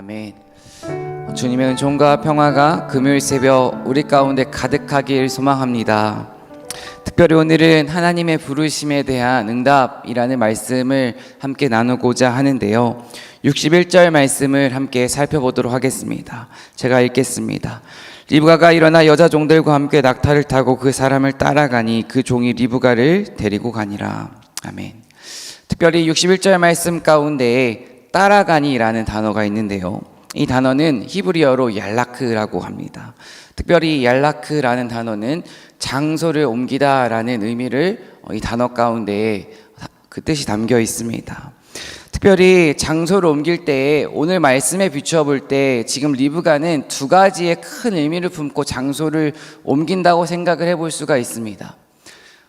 아멘. 주님의 은총과 평화가 금요일 새벽 우리 가운데 가득하길 소망합니다. 특별히 오늘은 하나님의 부르심에 대한 응답이라는 말씀을 함께 나누고자 하는데요, 61절 말씀을 함께 살펴보도록 하겠습니다. 제가 읽겠습니다. 리브가가 일어나 여자 종들과 함께 낙타를 타고 그 사람을 따라가니 그 종이 리브가를 데리고 가니라. 아멘. 특별히 61절 말씀 가운데 따라가니라는 단어가 있는데요, 이 단어는 히브리어로 얄라크라고 합니다. 특별히 얄라크라는 단어는 장소를 옮기다라는 의미를 이 단어 가운데 그 뜻이 담겨 있습니다. 특별히 장소를 옮길 때, 오늘 말씀에 비추어 볼 때 지금 리브가는 두 가지의 큰 의미를 품고 장소를 옮긴다고 생각을 해볼 수가 있습니다.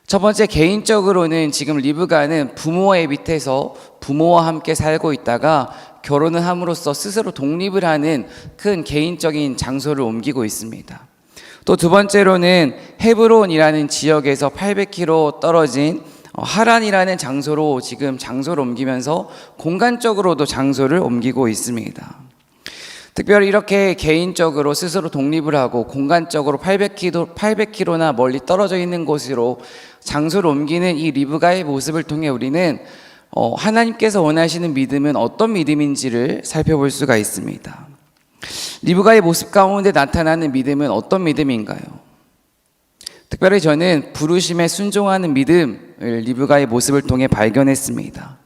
첫 번째, 개인적으로는 지금 리브가는 부모의 밑에서 부모와 함께 살고 있다가 결혼을 함으로써 스스로 독립을 하는 큰 개인적인 장소를 옮기고 있습니다. 또 두 번째로는 헤브론이라는 지역에서 800km 떨어진 하란이라는 장소로 지금 장소를 옮기면서 공간적으로도 장소를 옮기고 있습니다. 특별히 이렇게 개인적으로 스스로 독립을 하고 공간적으로 800km나 멀리 떨어져 있는 곳으로 장소를 옮기는 이 리브가의 모습을 통해 우리는 하나님께서 원하시는 믿음은 어떤 믿음인지를 살펴볼 수가 있습니다. 리브가의 모습 가운데 나타나는 믿음은 어떤 믿음인가요? 특별히 저는 부르심에 순종하는 믿음을 리브가의 모습을 통해 발견했습니다.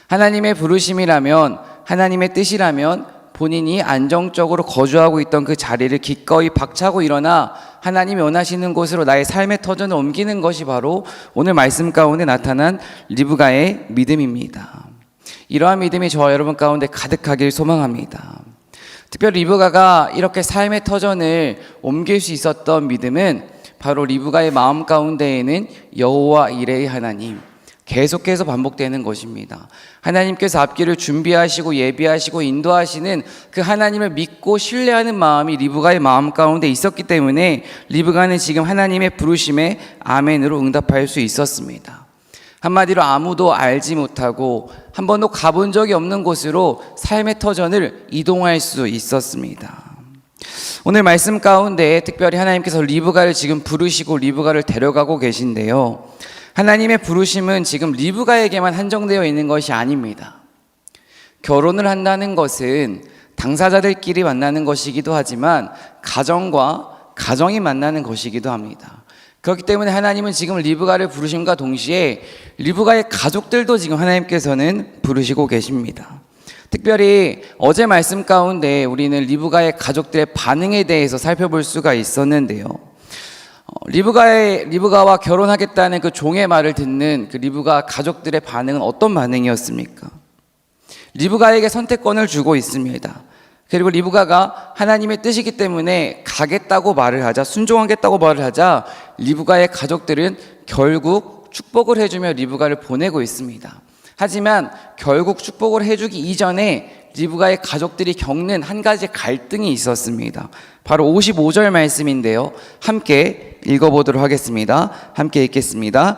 하나님의 부르심이라면, 하나님의 뜻이라면 본인이 안정적으로 거주하고 있던 그 자리를 기꺼이 박차고 일어나 하나님이 원하시는 곳으로 나의 삶의 터전을 옮기는 것이 바로 오늘 말씀 가운데 나타난 리브가의 믿음입니다. 이러한 믿음이 저와 여러분 가운데 가득하길 소망합니다. 특별히 리브가가 이렇게 삶의 터전을 옮길 수 있었던 믿음은 바로 리브가의 마음 가운데에는 여호와 이레의 하나님, 계속해서 반복되는 것입니다. 하나님께서 앞길을 준비하시고 예비하시고 인도하시는 그 하나님을 믿고 신뢰하는 마음이 리브가의 마음 가운데 있었기 때문에 리브가는 지금 하나님의 부르심에 아멘으로 응답할 수 있었습니다. 한마디로 아무도 알지 못하고 한 번도 가본 적이 없는 곳으로 삶의 터전을 이동할 수 있었습니다. 오늘 말씀 가운데 특별히 하나님께서 리브가를 지금 부르시고 리브가를 데려가고 계신데요, 하나님의 부르심은 지금 리브가에게만 한정되어 있는 것이 아닙니다. 결혼을 한다는 것은 당사자들끼리 만나는 것이기도 하지만 가정과 가정이 만나는 것이기도 합니다. 그렇기 때문에 하나님은 지금 리브가를 부르심과 동시에 리브가의 가족들도 지금 하나님께서는 부르시고 계십니다. 특별히 어제 말씀 가운데 우리는 리브가의 가족들의 반응에 대해서 살펴볼 수가 있었는데요, 리브가와 결혼하겠다는 그 종의 말을 듣는 그 리브가 가족들의 반응은 어떤 반응이었습니까? 리브가에게 선택권을 주고 있습니다. 그리고 리브가가 하나님의 뜻이기 때문에 가겠다고 말을 하자, 순종하겠다고 말을 하자 리브가의 가족들은 결국 축복을 해주며 리브가를 보내고 있습니다. 하지만 결국 축복을 해주기 이전에 리브가의 가족들이 겪는 한 가지 갈등이 있었습니다. 바로 55절 말씀인데요, 함께 읽어보도록 하겠습니다. 함께 읽겠습니다.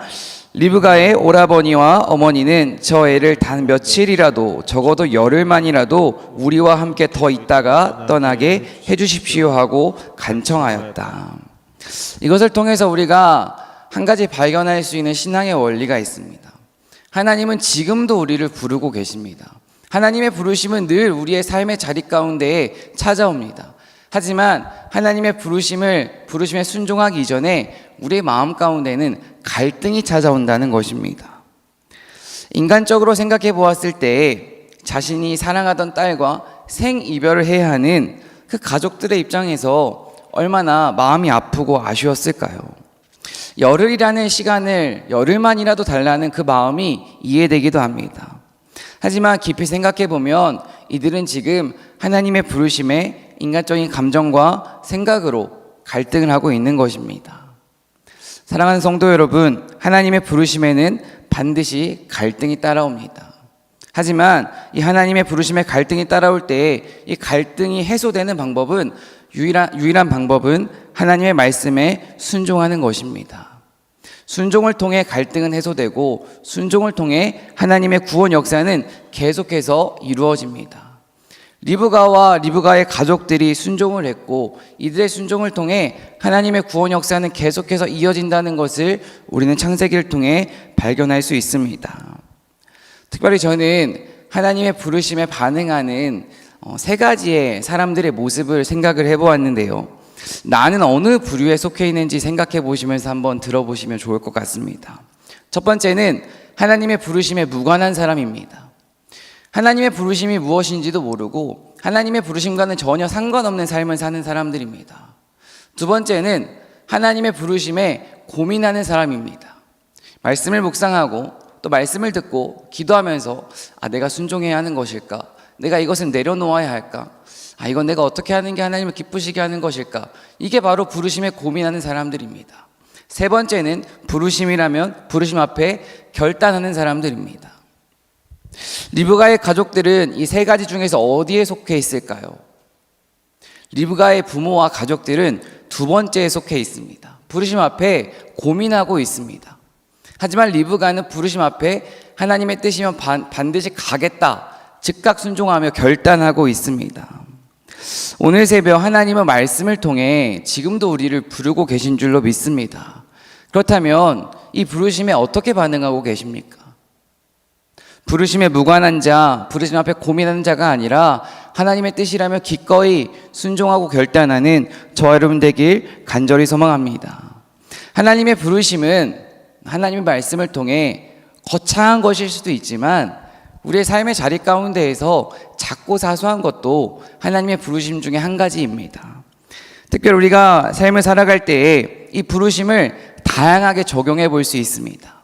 리브가의 오라버니와 어머니는 저 애를 단 며칠이라도, 적어도 열흘만이라도 우리와 함께 더 있다가 떠나게 해주십시오 하고 간청하였다. 이것을 통해서 우리가 한 가지 발견할 수 있는 신앙의 원리가 있습니다. 하나님은 지금도 우리를 부르고 계십니다. 하나님의 부르심은 늘 우리의 삶의 자리 가운데에 찾아옵니다. 하지만 하나님의 부르심에 순종하기 이전에 우리의 마음 가운데는 갈등이 찾아온다는 것입니다. 인간적으로 생각해 보았을 때 자신이 사랑하던 딸과 생이별을 해야 하는 그 가족들의 입장에서 얼마나 마음이 아프고 아쉬웠을까요? 열흘이라는 시간을 열흘만이라도 달라는 그 마음이 이해되기도 합니다. 하지만 깊이 생각해 보면 이들은 지금 하나님의 부르심에 인간적인 감정과 생각으로 갈등을 하고 있는 것입니다. 사랑하는 성도 여러분, 하나님의 부르심에는 반드시 갈등이 따라옵니다. 하지만 이 하나님의 부르심에 갈등이 따라올 때 이 갈등이 해소되는 방법은 유일한 방법은 하나님의 말씀에 순종하는 것입니다. 순종을 통해 갈등은 해소되고 순종을 통해 하나님의 구원 역사는 계속해서 이루어집니다. 리브가와 리브가의 가족들이 순종을 했고 이들의 순종을 통해 하나님의 구원 역사는 계속해서 이어진다는 것을 우리는 창세기를 통해 발견할 수 있습니다. 특별히 저는 하나님의 부르심에 반응하는 세 가지의 사람들의 모습을 생각을 해보았는데요. 나는 어느 부류에 속해 있는지 생각해 보시면서 한번 들어보시면 좋을 것 같습니다. 첫 번째는 하나님의 부르심에 무관한 사람입니다. 하나님의 부르심이 무엇인지도 모르고 하나님의 부르심과는 전혀 상관없는 삶을 사는 사람들입니다. 두 번째는 하나님의 부르심에 고민하는 사람입니다. 말씀을 묵상하고 또 말씀을 듣고 기도하면서 내가 순종해야 하는 것일까? 내가 이것은 내려놓아야 할까? 이건 내가 어떻게 하는 게 하나님을 기쁘시게 하는 것일까? 이게 바로 부르심에 고민하는 사람들입니다. 세 번째는 부르심이라면 부르심 앞에 결단하는 사람들입니다. 리브가의 가족들은 이 세 가지 중에서 어디에 속해 있을까요? 리브가의 부모와 가족들은 두 번째에 속해 있습니다. 부르심 앞에 고민하고 있습니다. 하지만 리브가는 부르심 앞에 하나님의 뜻이면 반드시 가겠다 즉각 순종하며 결단하고 있습니다. 오늘 새벽 하나님은 말씀을 통해 지금도 우리를 부르고 계신 줄로 믿습니다. 그렇다면 이 부르심에 어떻게 반응하고 계십니까? 부르심에 무관한 자, 부르심 앞에 고민하는 자가 아니라 하나님의 뜻이라며 기꺼이 순종하고 결단하는 저와 여러분 되길 간절히 소망합니다. 하나님의 부르심은 하나님의 말씀을 통해 거창한 것일 수도 있지만 우리의 삶의 자리 가운데에서 작고 사소한 것도 하나님의 부르심 중에 한 가지입니다. 특별히 우리가 삶을 살아갈 때에 이 부르심을 다양하게 적용해 볼 수 있습니다.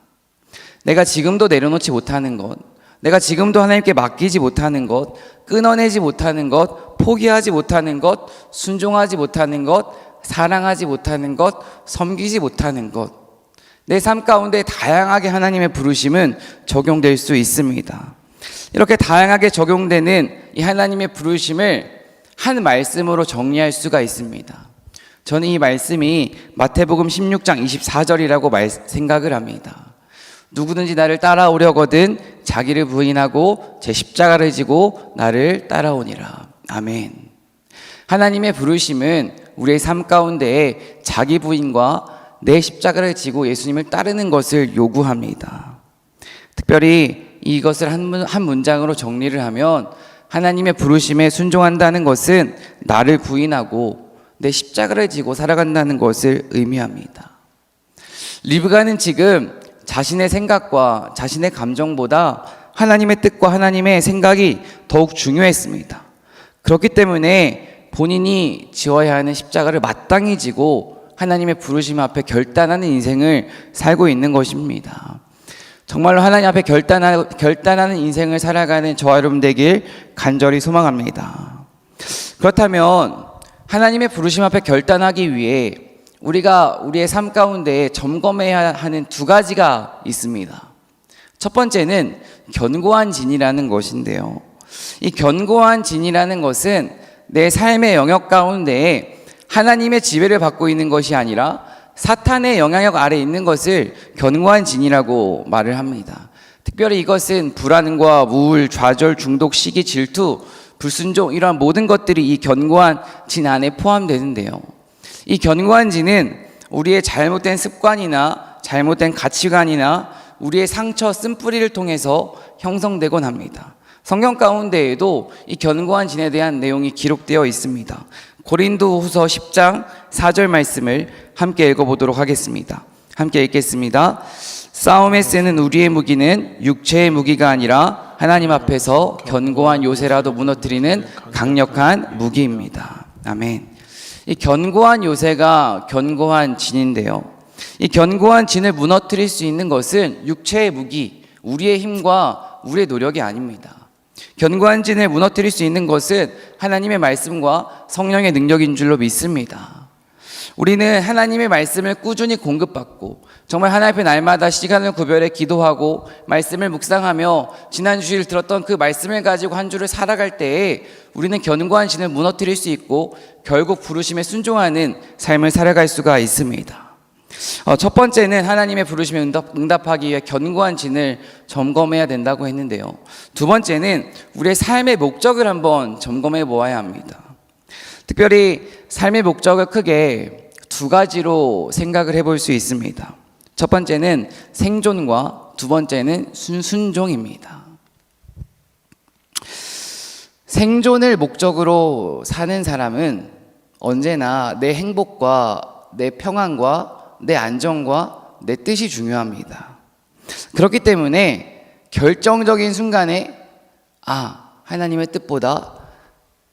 내가 지금도 내려놓지 못하는 것, 내가 지금도 하나님께 맡기지 못하는 것, 끊어내지 못하는 것, 포기하지 못하는 것, 순종하지 못하는 것, 사랑하지 못하는 것, 섬기지 못하는 것, 내 삶 가운데 다양하게 하나님의 부르심은 적용될 수 있습니다. 이렇게 다양하게 적용되는 이 하나님의 부르심을 한 말씀으로 정리할 수가 있습니다. 저는 이 말씀이 마태복음 16장 24절이라고 생각을 합니다. 누구든지 나를 따라오려거든 자기를 부인하고 제 십자가를 지고 나를 따라오니라. 아멘. 하나님의 부르심은 우리의 삶 가운데에 자기 부인과 내 십자가를 지고 예수님을 따르는 것을 요구합니다. 특별히 이것을 한 문장으로 정리를 하면 하나님의 부르심에 순종한다는 것은 나를 부인하고 내 십자가를 지고 살아간다는 것을 의미합니다. 리브가는 지금 자신의 생각과 자신의 감정보다 하나님의 뜻과 하나님의 생각이 더욱 중요했습니다. 그렇기 때문에 본인이 지어야 하는 십자가를 마땅히 지고 하나님의 부르심 앞에 결단하는 인생을 살고 있는 것입니다. 정말로 하나님 앞에 결단하는 인생을 살아가는 저와 여러분 되길 간절히 소망합니다. 그렇다면 하나님의 부르심 앞에 결단하기 위해 우리가 우리의 삶 가운데 점검해야 하는 두 가지가 있습니다. 첫 번째는 견고한 진이라는 것인데요. 이 견고한 진이라는 것은 내 삶의 영역 가운데 하나님의 지배를 받고 있는 것이 아니라 사탄의 영향력 아래에 있는 것을 견고한 진이라고 말을 합니다. 특별히 이것은 불안과 우울, 좌절, 중독, 시기, 질투, 불순종 이러한 모든 것들이 이 견고한 진 안에 포함되는데요. 이 견고한 진은 우리의 잘못된 습관이나 잘못된 가치관이나 우리의 상처, 쓴뿌리를 통해서 형성되곤 합니다. 성경 가운데에도 이 견고한 진에 대한 내용이 기록되어 있습니다. 고린도후서 10장 4절 말씀을 함께 읽어보도록 하겠습니다. 함께 읽겠습니다. 싸움에 쓰는 우리의 무기는 육체의 무기가 아니라 하나님 앞에서 견고한 요새라도 무너뜨리는 강력한 무기입니다. 아멘. 이 견고한 요새가 견고한 진인데요. 이 견고한 진을 무너뜨릴 수 있는 것은 육체의 무기, 우리의 힘과 우리의 노력이 아닙니다. 견고한 진을 무너뜨릴 수 있는 것은 하나님의 말씀과 성령의 능력인 줄로 믿습니다. 우리는 하나님의 말씀을 꾸준히 공급받고 정말 하나님 앞에 날마다 시간을 구별해 기도하고 말씀을 묵상하며 지난 주일 들었던 그 말씀을 가지고 한 주를 살아갈 때에 우리는 견고한 진을 무너뜨릴 수 있고 결국 부르심에 순종하는 삶을 살아갈 수가 있습니다. 첫 번째는 하나님의 부르심에 응답하기 위해 견고한 진을 점검해야 된다고 했는데요. 두 번째는 우리의 삶의 목적을 한번 점검해 보아야 합니다. 특별히 삶의 목적을 크게 두 가지로 생각을 해볼 수 있습니다. 첫 번째는 생존과 두 번째는 순종입니다. 생존을 목적으로 사는 사람은 언제나 내 행복과 내 평안과 내 안정과 내 뜻이 중요합니다. 그렇기 때문에 결정적인 순간에 하나님의 뜻보다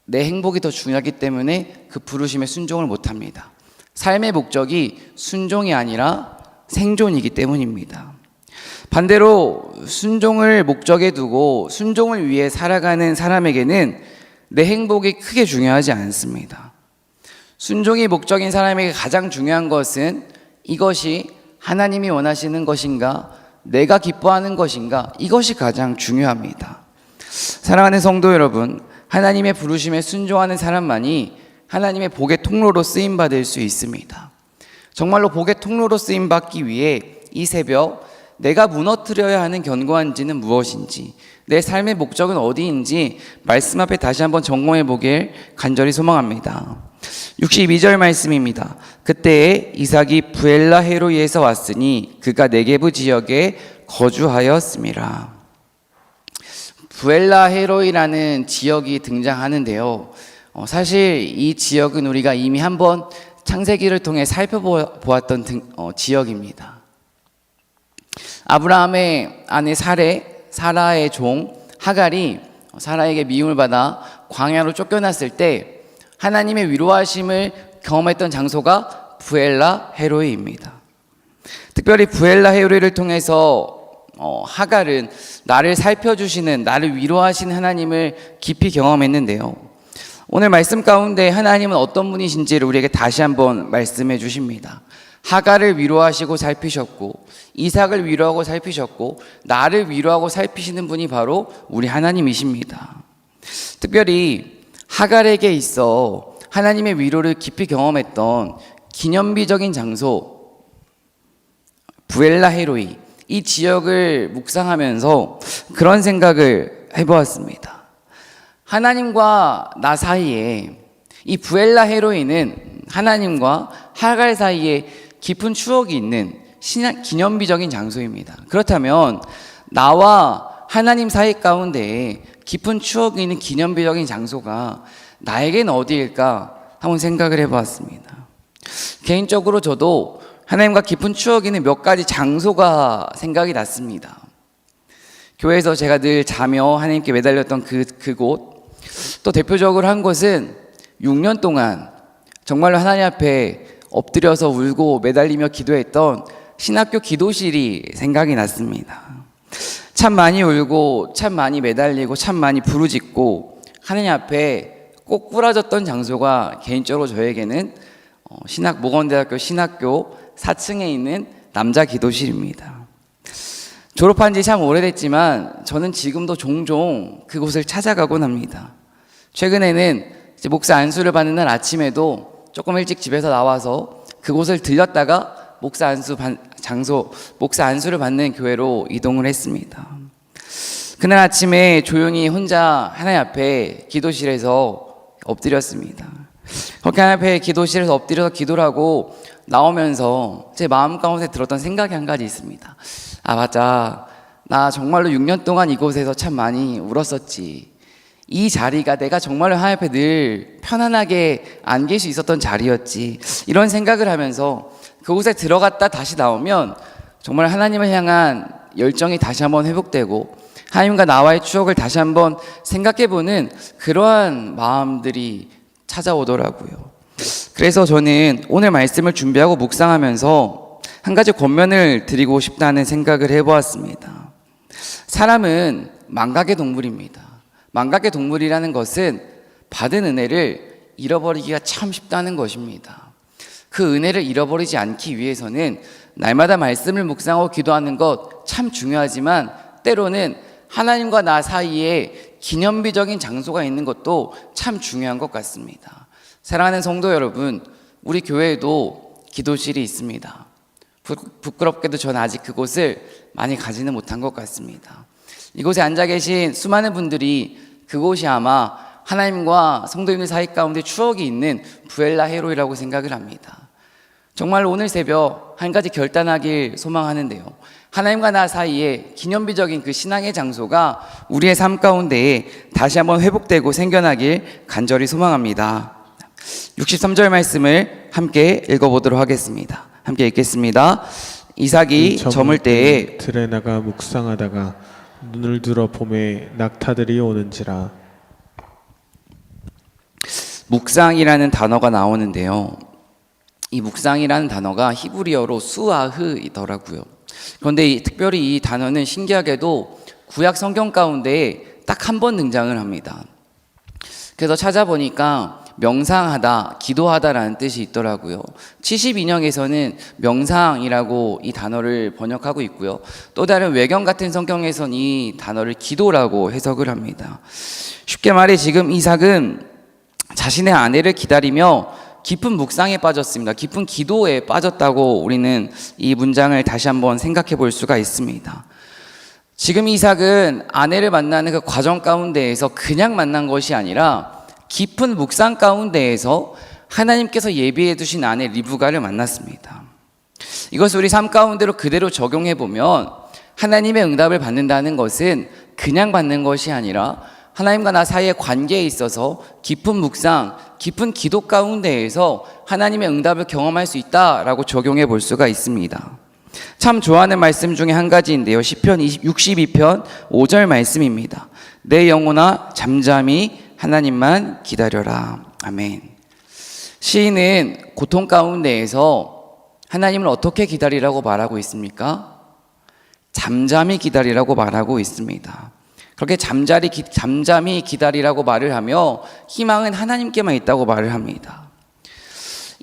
내 행복이 더 중요하기 때문에 그 부르심에 순종을 못합니다. 삶의 목적이 순종이 아니라 생존이기 때문입니다. 반대로 순종을 목적에 두고 순종을 위해 살아가는 사람에게는 내 행복이 크게 중요하지 않습니다. 순종이 목적인 사람에게 가장 중요한 것은 이것이 하나님이 원하시는 것인가, 내가 기뻐하는 것인가, 이것이 가장 중요합니다. 사랑하는 성도 여러분, 하나님의 부르심에 순종하는 사람만이 하나님의 복의 통로로 쓰임받을 수 있습니다. 정말로 복의 통로로 쓰임받기 위해 이 새벽 내가 무너뜨려야 하는 견고한지는 무엇인지, 내 삶의 목적은 어디인지 말씀 앞에 다시 한번 점검해 보길 간절히 소망합니다. 62절 말씀입니다. 그때에 이삭이 부엘라 헤로이에서 왔으니 그가 네게부 지역에 거주하였습니다. 부엘라 헤로이라는 지역이 등장하는데요. 사실 이 지역은 우리가 이미 한번 창세기를 통해 살펴보았던 지역입니다. 아브라함의 아내 사라의 종 하갈이 사라에게 미움을 받아 광야로 쫓겨났을 때 하나님의 위로하심을 경험했던 장소가 부엘라 헤로이입니다. 특별히 부엘라 헤로이를 통해서 하갈은 나를 살펴주시는, 나를 위로하시는 하나님을 깊이 경험했는데요. 오늘 말씀 가운데 하나님은 어떤 분이신지를 우리에게 다시 한번 말씀해 주십니다. 하갈을 위로하시고 살피셨고 이삭을 위로하고 살피셨고 나를 위로하고 살피시는 분이 바로 우리 하나님이십니다. 특별히 하갈에게 있어 하나님의 위로를 깊이 경험했던 기념비적인 장소 부엘라 헤로이, 이 지역을 묵상하면서 그런 생각을 해보았습니다. 하나님과 나 사이에 이 부엘라 헤로이는 하나님과 하갈 사이에 깊은 추억이 있는 기념비적인 장소입니다. 그렇다면 나와 하나님 사이 가운데 깊은 추억이 있는 기념비적인 장소가 나에겐 어디일까 한번 생각을 해보았습니다. 개인적으로 저도 하나님과 깊은 추억이 있는 몇 가지 장소가 생각이 났습니다. 교회에서 제가 늘 자며 하나님께 매달렸던 그곳, 또 대표적으로 한 곳은 6년 동안 정말로 하나님 앞에 엎드려서 울고 매달리며 기도했던 신학교 기도실이 생각이 났습니다. 참 많이 울고 참 많이 매달리고 참 많이 부르짖고 하나님 앞에 꼭 꾸라졌던 장소가 개인적으로 저에게는 모건대학교 신학교 4층에 있는 남자 기도실입니다. 졸업한 지 참 오래됐지만 저는 지금도 종종 그곳을 찾아가곤 합니다. 최근에는 목사 안수를 받는 날 아침에도 조금 일찍 집에서 나와서 그곳을 들렸다가 목사 안수를 받는 교회로 이동을 했습니다. 그날 아침에 조용히 혼자 하나님 앞에 기도실에서 엎드렸습니다. 그렇게 하나님 앞에 기도실에서 엎드려서 기도를 하고 나오면서 제 마음 가운데 들었던 생각이 한 가지 있습니다. 맞아, 나 정말로 6년 동안 이곳에서 참 많이 울었었지. 이 자리가 내가 정말로 하나님 앞에 늘 편안하게 안길 수 있었던 자리였지. 이런 생각을 하면서 그곳에 들어갔다 다시 나오면 정말 하나님을 향한 열정이 다시 한번 회복되고 하나님과 나와의 추억을 다시 한번 생각해보는 그러한 마음들이 찾아오더라고요. 그래서 저는 오늘 말씀을 준비하고 묵상하면서 한 가지 권면을 드리고 싶다는 생각을 해보았습니다. 사람은 망각의 동물입니다. 망각의 동물이라는 것은 받은 은혜를 잃어버리기가 참 쉽다는 것입니다. 그 은혜를 잃어버리지 않기 위해서는 날마다 말씀을 묵상하고 기도하는 것 참 중요하지만 때로는 하나님과 나 사이에 기념비적인 장소가 있는 것도 참 중요한 것 같습니다. 사랑하는 성도 여러분, 우리 교회에도 기도실이 있습니다. 부끄럽게도 저는 아직 그곳을 많이 가지는 못한 것 같습니다. 이곳에 앉아 계신 수많은 분들이 그곳이 아마 하나님과 성도님들 사이 가운데 추억이 있는 부엘라 헤로이라고 생각을 합니다. 정말 오늘 새벽 한 가지 결단하길 소망하는데요. 하나님과 나 사이에 기념비적인 그 신앙의 장소가 우리의 삶 가운데에 다시 한번 회복되고 생겨나길 간절히 소망합니다. 63절 말씀을 함께 읽어보도록 하겠습니다. 함께 읽겠습니다. 이삭이 저물 때에 들에 나가 묵상하다가 눈을 들어 봄에 낙타들이 오는지라. 묵상이라는 단어가 나오는데요. 이 묵상이라는 단어가 히브리어로 수아흐이더라고요. 그런데 특별히 이 단어는 신기하게도 구약 성경 가운데 딱 한 번 등장을 합니다. 그래서 찾아보니까 명상하다, 기도하다라는 뜻이 있더라고요. 72년에서는 명상이라고 이 단어를 번역하고 있고요. 또 다른 외경 같은 성경에서는 이 단어를 기도라고 해석을 합니다. 쉽게 말해 지금 이삭은 자신의 아내를 기다리며 깊은 묵상에 빠졌습니다. 깊은 기도에 빠졌다고 우리는 이 문장을 다시 한번 생각해 볼 수가 있습니다. 지금 이삭은 아내를 만나는 그 과정 가운데에서 그냥 만난 것이 아니라 깊은 묵상 가운데에서 하나님께서 예비해 두신 아내 리브가를 만났습니다. 이것을 우리 삶 가운데로 그대로 적용해 보면 하나님의 응답을 받는다는 것은 그냥 받는 것이 아니라 하나님과 나 사이의 관계에 있어서 깊은 묵상, 깊은 기도 가운데에서 하나님의 응답을 경험할 수 있다라고 적용해 볼 수가 있습니다. 참 좋아하는 말씀 중에 한 가지인데요. 시편 62편 5절 말씀입니다. 내 영혼아 잠잠히 하나님만 기다려라. 아멘. 시인은 고통 가운데에서 하나님을 어떻게 기다리라고 말하고 있습니까? 잠잠히 기다리라고 말하고 있습니다. 그렇게 잠잠히 기다리라고 말을 하며 희망은 하나님께만 있다고 말을 합니다.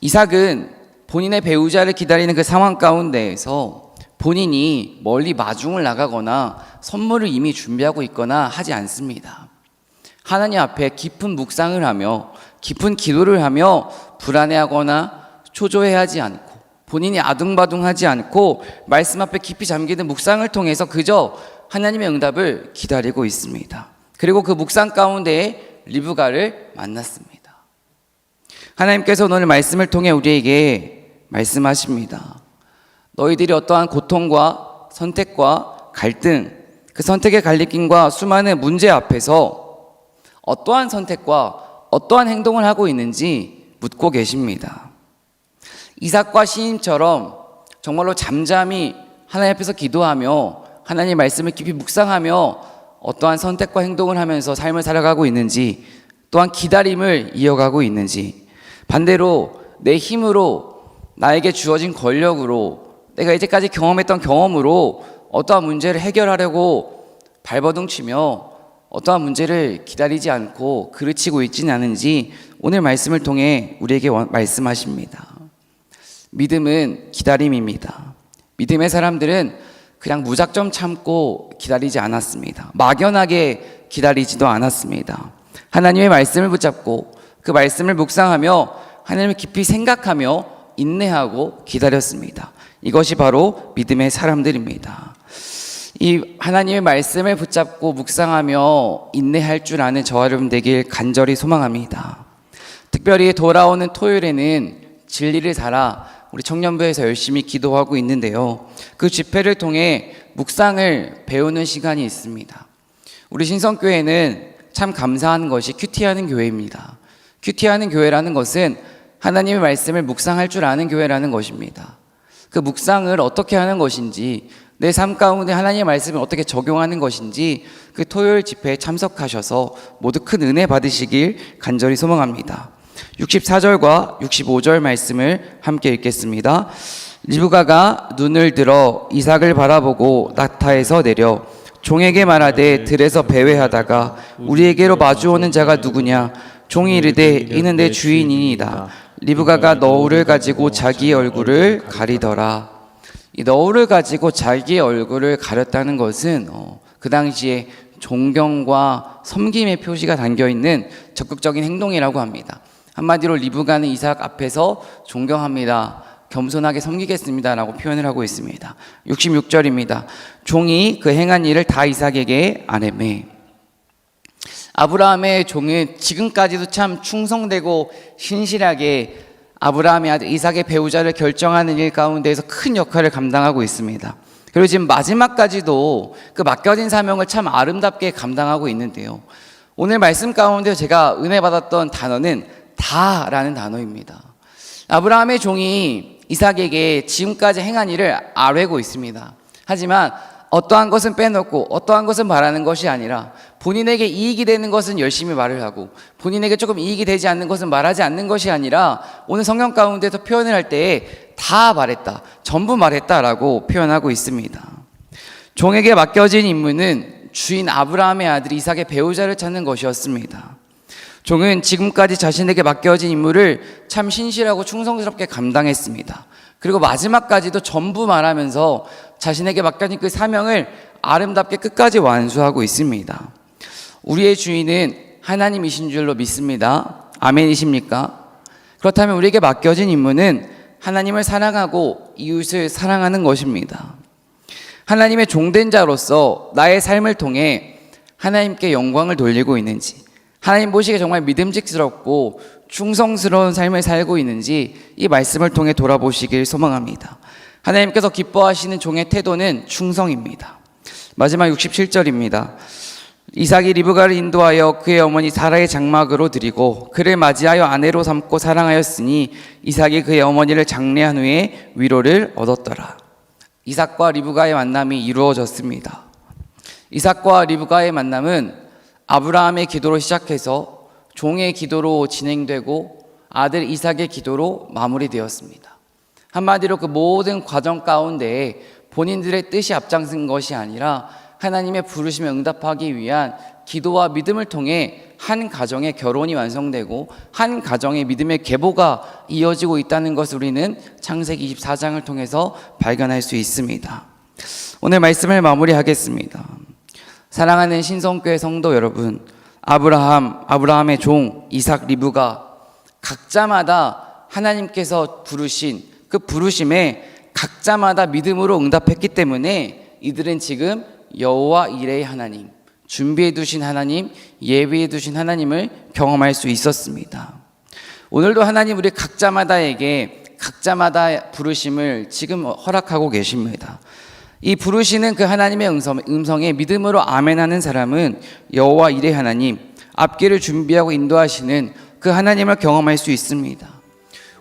이삭은 본인의 배우자를 기다리는 그 상황 가운데에서 본인이 멀리 마중을 나가거나 선물을 이미 준비하고 있거나 하지 않습니다. 하나님 앞에 깊은 묵상을 하며 깊은 기도를 하며 불안해하거나 초조해하지 않고 본인이 아둥바둥하지 않고 말씀 앞에 깊이 잠기는 묵상을 통해서 그저 하나님의 응답을 기다리고 있습니다. 그리고 그 묵상 가운데에 리브가를 만났습니다. 하나님께서 오늘 말씀을 통해 우리에게 말씀하십니다. 너희들이 어떠한 고통과 선택과 갈등, 그 선택의 갈림길과 수많은 문제 앞에서 어떠한 선택과 어떠한 행동을 하고 있는지 묻고 계십니다. 이삭과 시인처럼 정말로 잠잠히 하나님 앞에서 기도하며 하나님의 말씀을 깊이 묵상하며 어떠한 선택과 행동을 하면서 삶을 살아가고 있는지, 또한 기다림을 이어가고 있는지, 반대로 내 힘으로 나에게 주어진 권력으로 내가 이제까지 경험했던 경험으로 어떠한 문제를 해결하려고 발버둥치며 어떠한 문제를 기다리지 않고 그르치고 있지는 않은지 오늘 말씀을 통해 우리에게 말씀하십니다. 믿음은 기다림입니다. 믿음의 사람들은 그냥 무작정 참고 기다리지 않았습니다. 막연하게 기다리지도 않았습니다. 하나님의 말씀을 붙잡고 그 말씀을 묵상하며 하나님을 깊이 생각하며 인내하고 기다렸습니다. 이것이 바로 믿음의 사람들입니다. 이 하나님의 말씀을 붙잡고 묵상하며 인내할 줄 아는 저와 여러분 되길 간절히 소망합니다. 특별히 돌아오는 토요일에는 진리를 살아 우리 청년부에서 열심히 기도하고 있는데요. 그 집회를 통해 묵상을 배우는 시간이 있습니다. 우리 신성교회는 참 감사한 것이 큐티하는 교회입니다. 큐티하는 교회라는 것은 하나님의 말씀을 묵상할 줄 아는 교회라는 것입니다. 그 묵상을 어떻게 하는 것인지, 내 삶 가운데 하나님의 말씀을 어떻게 적용하는 것인지 그 토요일 집회에 참석하셔서 모두 큰 은혜 받으시길 간절히 소망합니다. 64절과 65절 말씀을 함께 읽겠습니다. 리브가가 눈을 들어 이삭을 바라보고 낙타에서 내려 종에게 말하되 들에서 배회하다가 우리에게로 마주오는 자가 누구냐? 종이 이르되 이는 내 주인이니이다. 리브가가 너울을 가지고 자기의 얼굴을 가리더라. 이 너울을 가지고 자기의 얼굴을 가렸다는 것은 그 당시에 존경과 섬김의 표시가 담겨있는 적극적인 행동이라고 합니다. 한마디로 리브가는 이삭 앞에서 존경합니다. 겸손하게 섬기겠습니다라고 표현을 하고 있습니다. 66절입니다. 종이 그 행한 일을 다 이삭에게 아뢰매. 아브라함의 종은 지금까지도 참 충성되고 신실하게 아브라함의 아들 이삭의 배우자를 결정하는 일 가운데에서 큰 역할을 감당하고 있습니다. 그리고 지금 마지막까지도 그 맡겨진 사명을 참 아름답게 감당하고 있는데요. 오늘 말씀 가운데 제가 은혜 받았던 단어는 다라는 단어입니다. 아브라함의 종이 이삭에게 지금까지 행한 일을 아뢰고 있습니다. 하지만 어떠한 것은 빼놓고 어떠한 것은 말하는 것이 아니라 본인에게 이익이 되는 것은 열심히 말을 하고 본인에게 조금 이익이 되지 않는 것은 말하지 않는 것이 아니라 오늘 성경 가운데서 표현을 할 때에 다 말했다, 전부 말했다라고 표현하고 있습니다. 종에게 맡겨진 임무는 주인 아브라함의 아들 이삭의 배우자를 찾는 것이었습니다. 종은 지금까지 자신에게 맡겨진 임무를 참 신실하고 충성스럽게 감당했습니다. 그리고 마지막까지도 전부 말하면서 자신에게 맡겨진 그 사명을 아름답게 끝까지 완수하고 있습니다. 우리의 주인은 하나님이신 줄로 믿습니다. 아멘이십니까? 그렇다면 우리에게 맡겨진 임무는 하나님을 사랑하고 이웃을 사랑하는 것입니다. 하나님의 종된 자로서 나의 삶을 통해 하나님께 영광을 돌리고 있는지, 하나님 보시기에 정말 믿음직스럽고 충성스러운 삶을 살고 있는지 이 말씀을 통해 돌아보시길 소망합니다. 하나님께서 기뻐하시는 종의 태도는 충성입니다. 마지막 67절입니다. 이삭이 리브가를 인도하여 그의 어머니 사라의 장막으로 드리고 그를 맞이하여 아내로 삼고 사랑하였으니 이삭이 그의 어머니를 장례한 후에 위로를 얻었더라. 이삭과 리브가의 만남이 이루어졌습니다. 이삭과 리브가의 만남은 아브라함의 기도로 시작해서 종의 기도로 진행되고 아들 이삭의 기도로 마무리되었습니다. 한마디로 그 모든 과정 가운데 본인들의 뜻이 앞장선 것이 아니라 하나님의 부르심에 응답하기 위한 기도와 믿음을 통해 한 가정의 결혼이 완성되고 한 가정의 믿음의 계보가 이어지고 있다는 것을 우리는 창세기 24장을 통해서 발견할 수 있습니다. 오늘 말씀을 마무리하겠습니다. 사랑하는 신성교회 성도 여러분, 아브라함의 종 이삭 리브가 각자마다 하나님께서 부르신 그 부르심에 각자마다 믿음으로 응답했기 때문에 이들은 지금 여호와 이레의 하나님, 준비해 두신 하나님, 예비해 두신 하나님을 경험할 수 있었습니다. 오늘도 하나님 우리 각자마다에게 각자마다 부르심을 지금 허락하고 계십니다. 이 부르시는 그 하나님의 음성에 믿음으로 아멘하는 사람은 여호와 이레 하나님, 앞길을 준비하고 인도하시는 그 하나님을 경험할 수 있습니다.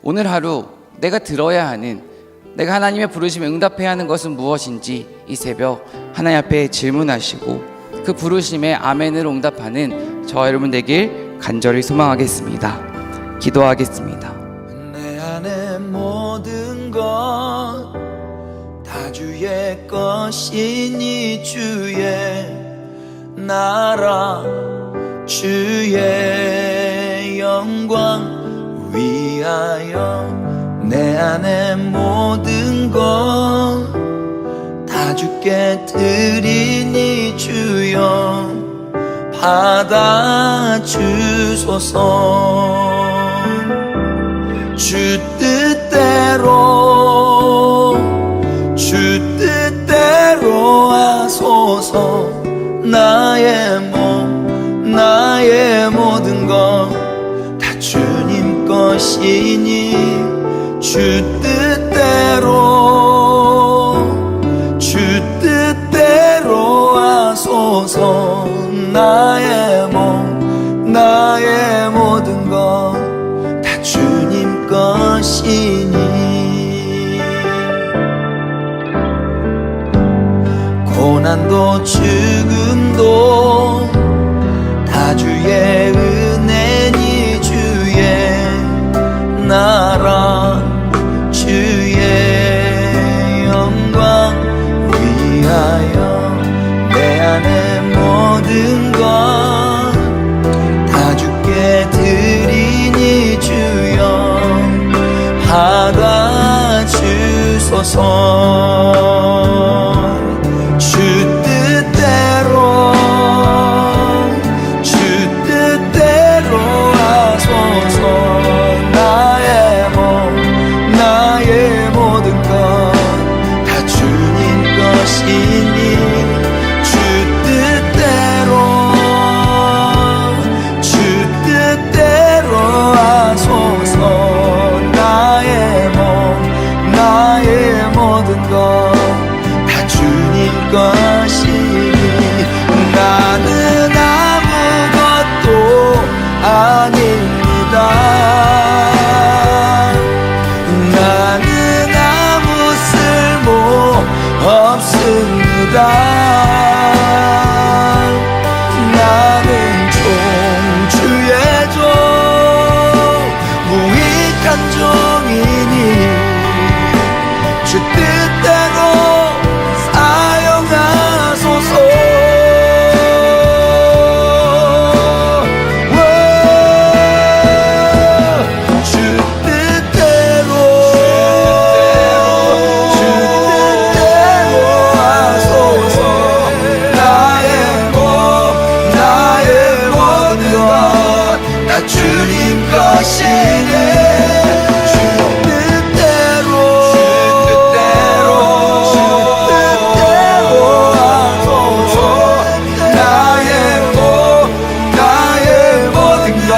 오늘 하루 내가 들어야 하는, 내가 하나님의 부르심에 응답해야 하는 것은 무엇인지 이 새벽 하나님 앞에 질문하시고 그 부르심에 아멘으로 응답하는 저와 여러분 되길 간절히 소망하겠습니다. 기도하겠습니다. 내 안에 모든 것 다 주의 것이니 주의 나라 주의 영광 위하여 내 안에 모든 것 다 주께 드리니 주여 받아주소서. 주 뜻대로 하소서. 나의 몸 나의 모든 것 다 주님 것이니 주 뜻대로 하소서. 나의 몸 나의 모든 것 다 주님 것이니 고난도 죽음도 다 주의 은혜니 주의 나라 주의 영광 위하여 내 안에 모든 것 다 주께 드리니 주여 받아주소서. 주 뜻대로 하소서. 나의 몸 나의 나는 종 주의 종 무익한 종이니 주 뜻대로 사용하소서. 주 뜻대로 하소서. 나의 모든 것 다 주님 것이네. 주 뜻대로 하소서. 나의 모든 것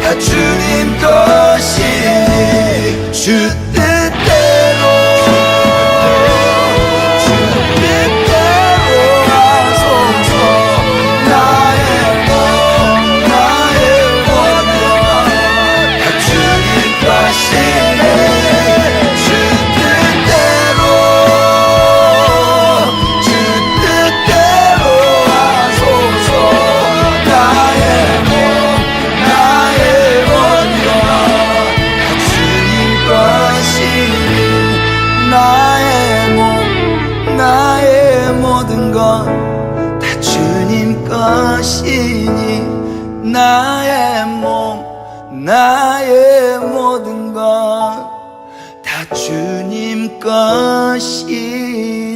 다 주님 것이니 주 뜻대로 하소서. 나의 모든 것 다 주님 것이니 주 뜻대로 하소서. 나의 모든 것 다 주님 것이니 나의 모든 것 다 주님 것이니 나의 모든 것 다 주님 것이니